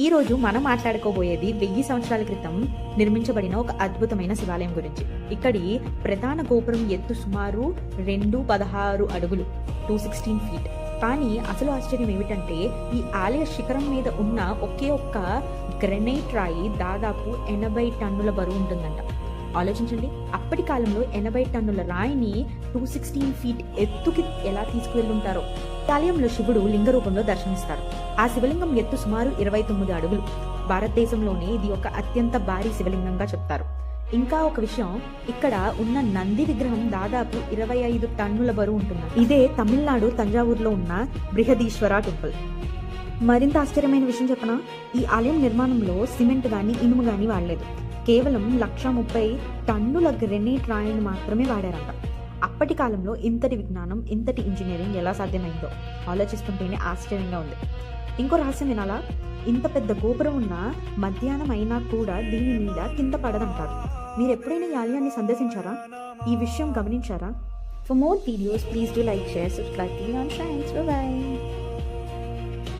ఈ రోజు మనం మాట్లాడుకోబోయేది 1000 సంవత్సరాల క్రితం నిర్మించబడిన ఒక అద్భుతమైన శివాలయం గురించి. ఇక్కడి ప్రధాన గోపురం ఎత్తు సుమారు 216 అడుగులు, 216 ఫీట్. కానీ అసలు ఆశ్చర్యం ఏమిటంటే ఈ ఆలయ శిఖరం మీద ఉన్న ఒకే ఒక్క గ్రెనైట్ రాయి దాదాపు 80 టన్నుల బరువు ఉంటుందంట. ఆలోచించండి, అప్పటి కాలంలో 80 టన్నుల రాయిని 216 ఫీట్ ఎత్తుకి ఎలా తీసుకువెళ్ళుంటారో. ఆలయంలో శివుడు లింగ రూపంలో దర్శనమిస్తాడు. ఆ శివలింగం ఎత్తు సుమారు 29 అడుగులు. భారతదేశంలోనే ఇది ఒక అత్యంత భారీ శివలింగంగా చెప్తారు. ఇంకా ఒక విషయం, ఇక్కడ ఉన్న నంది విగ్రహం దాదాపు 25 టన్నుల బరువు ఉంటుంది. ఇదే తమిళనాడు తంజావూరులో ఉన్న బృహదీశ్వర టెంపుల్. మరింత ఆశ్చర్యమైన విషయం చెప్పనా, ఈ ఆలయం నిర్మాణంలో సిమెంట్ గాని ఇనుము గాని వాడలేదు. కేవలం 130 టన్నుల గ్రెనైట్ రాయిని మాత్రమే వాడారంట. అప్పటి కాలంలో ఇంతటి విజ్ఞానం, ఇంతటి ఇంజనీరింగ్ ఎలా సాధ్యమైందో ఆలోచిస్తుంటేనే ఆశ్చర్యంగా ఉంది. ఇంకో రహస్యం వినాలా, ఇంత పెద్ద గోపురం ఉన్న మధ్యాహ్నం అయినా కూడా దీని మీద కింద పడదంటారు. మీరు ఎప్పుడైనా ఈ ఆలయాన్ని సందర్శించారా? ఈ విషయం గమనించారా? For more videos please do like, share, subscribe to Beyond Science. Bye bye.